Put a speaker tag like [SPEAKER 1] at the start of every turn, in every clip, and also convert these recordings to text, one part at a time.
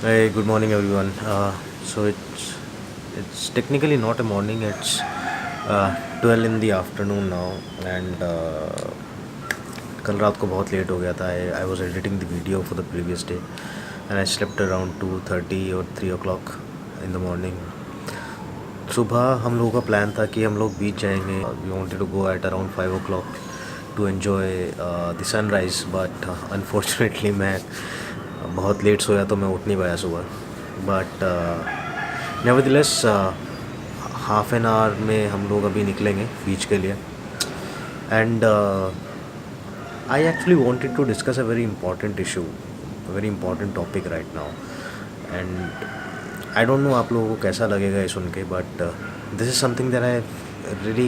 [SPEAKER 1] Hey, good morning, everyone. So it's technically not a morning. It's 12 in the afternoon now, and कल रात को बहुत late हो गया था. I was editing the video for the previous day, and I slept around 2:30 or 3 o'clock in the morning. सुबह हम लोगों का प्लान था कि हम लोग बीच जाएंगे. We wanted to go at around 5 o'clock to enjoy the sunrise, but unfortunately मैं बहुत लेट सोया तो मैं उठ नहीं पाया सुबह. But nevertheless half an hour में हम लोग अभी निकलेंगे बीच के लिए. And I actually wanted to discuss a very important issue, very important topic right now. And I don't know आप लोगों को कैसा लगेगा ये सुन के, but this is something that I really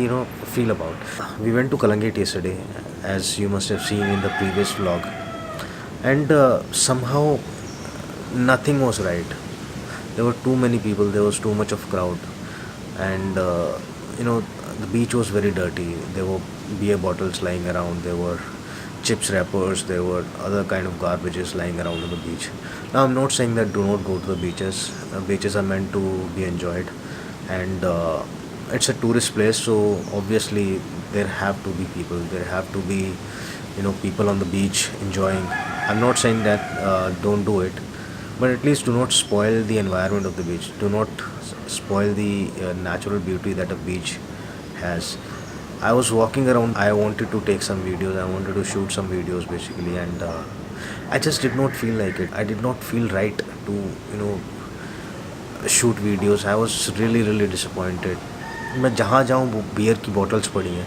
[SPEAKER 1] feel about. We went to Kalangit yesterday, as you must have seen in the previous vlog, and somehow nothing was right. There were too many people, there was too much of crowd, and you know the beach was very dirty. There were beer bottles lying around, there were chips wrappers, there were other kind of garbages lying around on the beach. Now I'm not saying that do not go to the beaches. Beaches are meant to be enjoyed, and it's a tourist place, so obviously there have to be people, there have to be people on the beach enjoying. I'm not saying that don't do it, but at least do not spoil the environment of the beach. Do not spoil the natural beauty that a beach has. I was walking around, I wanted to take some videos, I wanted to shoot some videos basically, and I just did not feel like it. I did not feel right to shoot videos. I was really really disappointed. मैं जहाँ जाऊँ वो beer की bottles पड़ी हैं,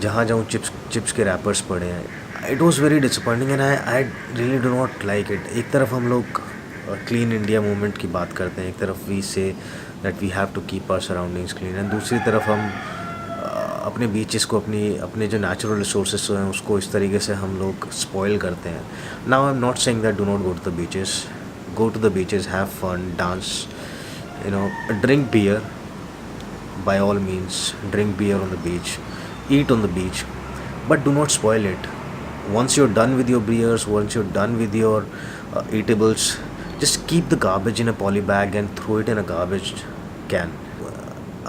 [SPEAKER 1] जहाँ जाऊँ chips के रैपर्स पड़े हैं. It was very disappointing and I really do not like it. एक तरफ हम लोग क्लीन इंडिया मूवमेंट की बात करते हैं, एक तरफ we see that we have to keep our surroundings clean, and दूसरी तरफ हम अपने बीचेस को, अपने जो नेचुरल रिसोर्सेज हैं उसको इस तरीके से हम लोग स्पॉइल करते हैं. Now I am not saying that do not go to the beaches. Go to the beaches, have fun, dance, drink beer. By all means, drink beer on the beach, eat on the beach, but do not spoil it. Once you're done with your beers, once you're done with your eatables, just keep the garbage in a poly bag and throw it in a garbage can.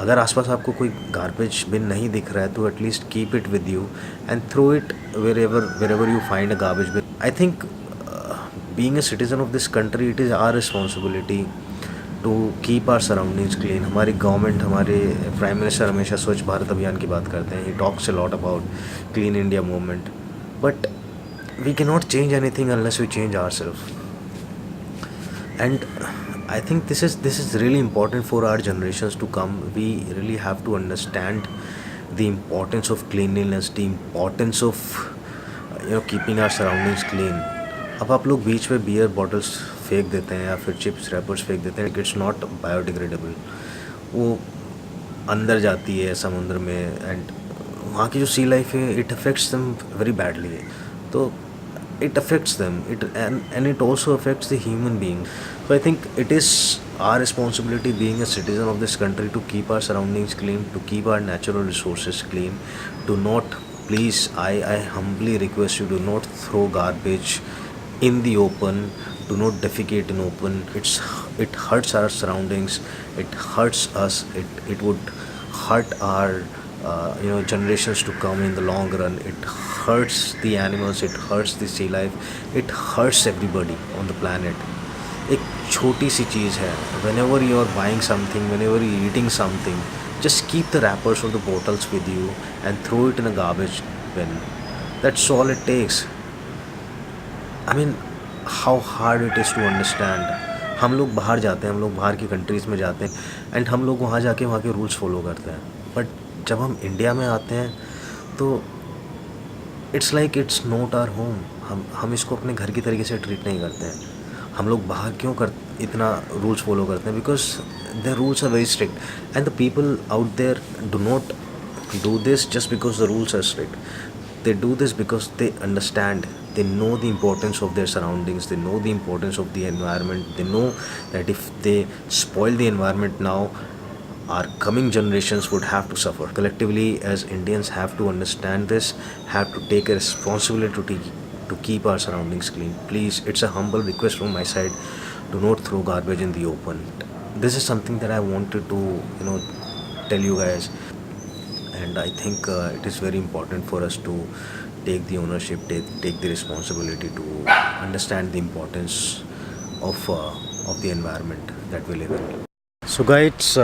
[SPEAKER 1] अगर आसपास आपको कोई garbage bin नहीं दिख रहा है तो at least keep it with you and throw it wherever you find a garbage bin. I think being a citizen of this country, it is our responsibility to keep our surroundings clean. हमारी government, हमारे prime minister हमेशा स्वच्छ भारत अभियान की बात करते हैं. He talks a lot about clean India movement, but we can not change anything unless we change ourself. And I think this is really important for our generations to come. We really have to understand the importance of cleanliness, the importance of keeping our surroundings clean. अब आप लोग बीच पे beer bottles फेंक देते हैं या फिर chips rappers फेंक देते हैं. It's not biodegradable. वो अंदर जाती है समुद्र में, एंड वहाँ की जो सी लाइफ है, it affects them very badly. तो it affects them, and it also affects the human being. So I think it is our responsibility, being a citizen of this country, to keep our surroundings clean, to keep our natural resources clean. Do not, please, I humbly request you, do not throw garbage in the open. Do not defecate in open. It hurts our surroundings, it hurts us, it would hurt our generations to come in the long run. It hurts the animals, it hurts the sea life, it hurts everybody on the planet. एक छोटी सी चीज़ है. whenever you are buying something, whenever you are eating something, just keep the wrappers or the bottles with you and throw it in a garbage bin. That's all it takes. I mean, how hard it is to understand. हम लोग बाहर जाते हैं, हम लोग बाहर की countries में जाते हैं, एंड हम लोग वहाँ जाके वहाँ के रूल्स फॉलो करते हैं. बट जब हम इंडिया में आते हैं तो it's like it's not our home. हम इसको अपने घर की तरीके से ट्रीट नहीं करते हैं. हम लोग बाहर क्यों इतना रूल्स फॉलो करते हैं? Because the rules are very strict, and the people out there do not do this just because the rules are strict. They do this because they understand, they know the importance of their surroundings, they know the importance of the environment. They know that if they spoil the environment now, our coming generations would have to suffer. Collectively, as Indians, have to understand this, have to take a responsibility to keep our surroundings clean. Please, it's a humble request from my side. Do not throw garbage in the open. This is something that I wanted to, tell you guys, and I think it is very important for us to take the ownership, take the responsibility to understand the importance of the environment that we live in. So guys, it's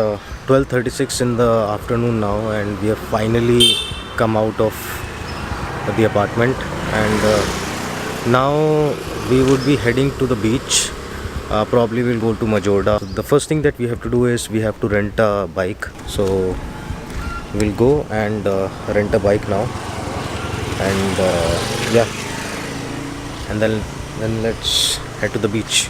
[SPEAKER 1] 12:36 in the afternoon now, and we have finally come out of the apartment, and now we would be heading to the beach. Probably we'll go to Majorda. The first thing that we have to do is we have to rent a bike. So we'll go and rent a bike now, and yeah, and then let's head to the beach.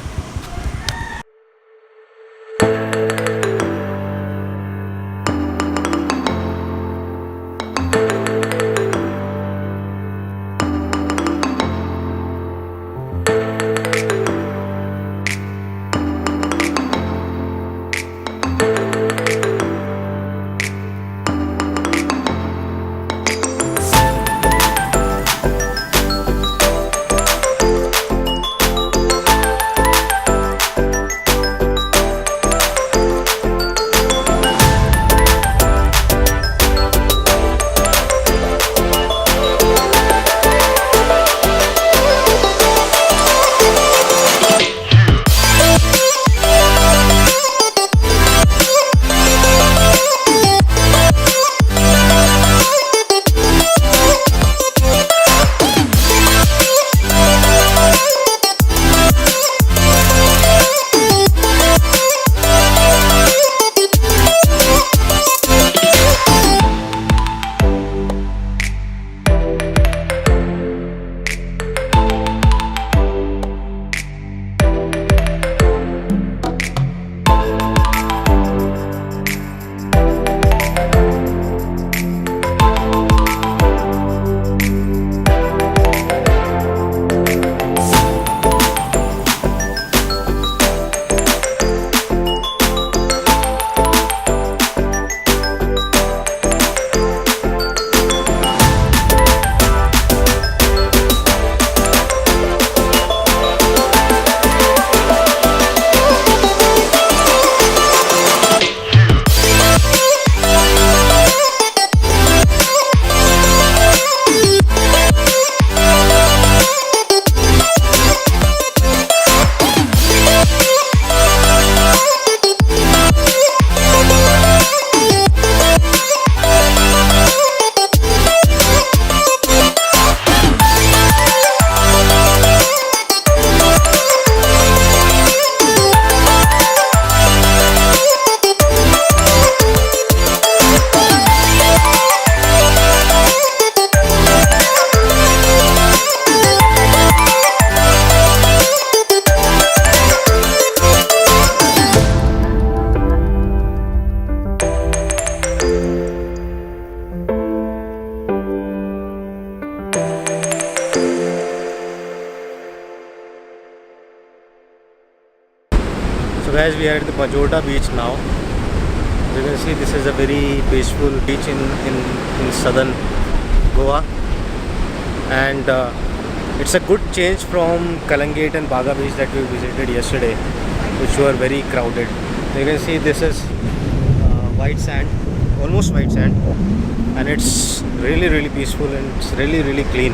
[SPEAKER 1] So guys, we are at the Majorda beach now. You can see this is a very peaceful beach in southern Goa, and it's a good change from Kalangate and Baga beach that we visited yesterday, which were very crowded. You can see this is white sand, almost white sand, and it's really peaceful, and it's really clean.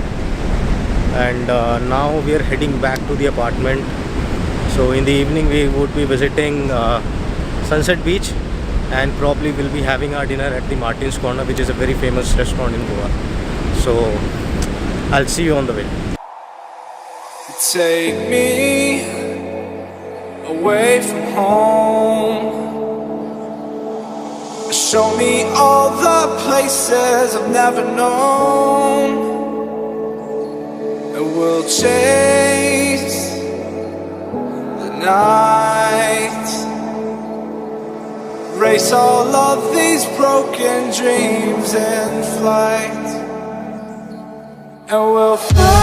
[SPEAKER 1] And now we are heading back to the apartment. So in the evening we would be visiting Sunset Beach, and probably we'll be having our dinner at the Martin's Corner, which is a very famous restaurant in Goa. So I'll see you on the way.
[SPEAKER 2] Take me away from home. Show me all the places I've never known, and we'll chase the night, race all of these broken dreams in flight, and we'll fly.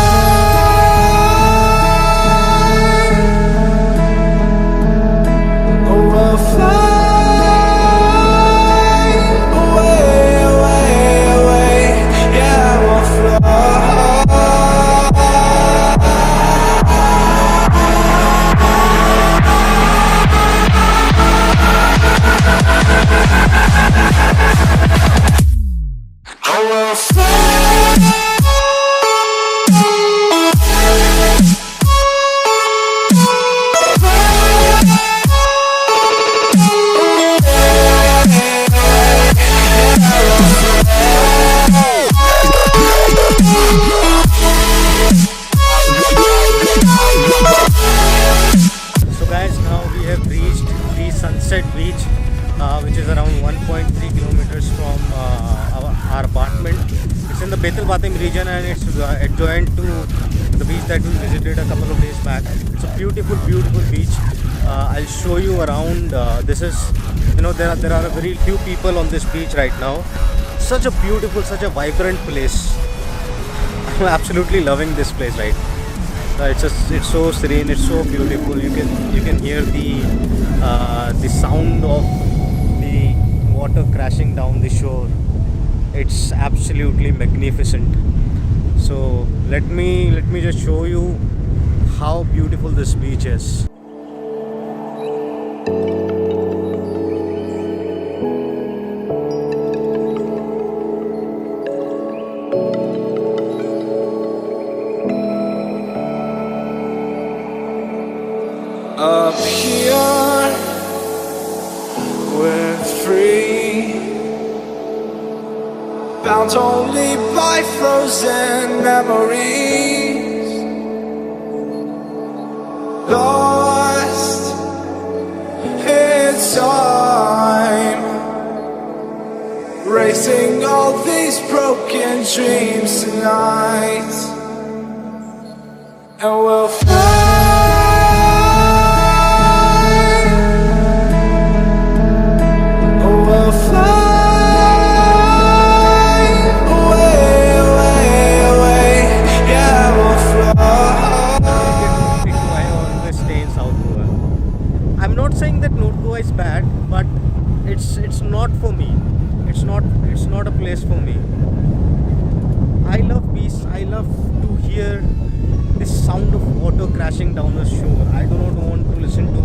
[SPEAKER 2] We'll fly away, away, away. Yeah, we'll fly.
[SPEAKER 1] the Betel Batim region, and it's adjoined to the beach that we visited a couple of days back. It's a beautiful, beautiful beach. I'll show you around. This is, there are a very few people on this beach right now. Such a beautiful, such a vibrant place. I'm absolutely loving this place, right? It's so serene, it's so beautiful. You can hear the sound of the water crashing down the shore. It's absolutely magnificent. So let me just show you how beautiful this beach is.
[SPEAKER 2] Up here, we're free, bound only by frozen memories, lost in time, racing all these broken dreams tonight, and we'll fly.
[SPEAKER 1] Saying that North Goa is bad, but it's not for me. It's not a place for me. I love peace. I love to hear the sound of water crashing down the shore. I do not want to listen to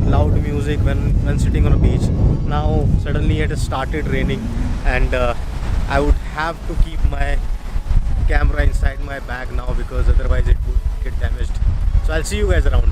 [SPEAKER 1] loud music when sitting on a beach. Now suddenly it has started raining, and I would have to keep my camera inside my bag now, because otherwise it would get damaged. So I'll see you guys around.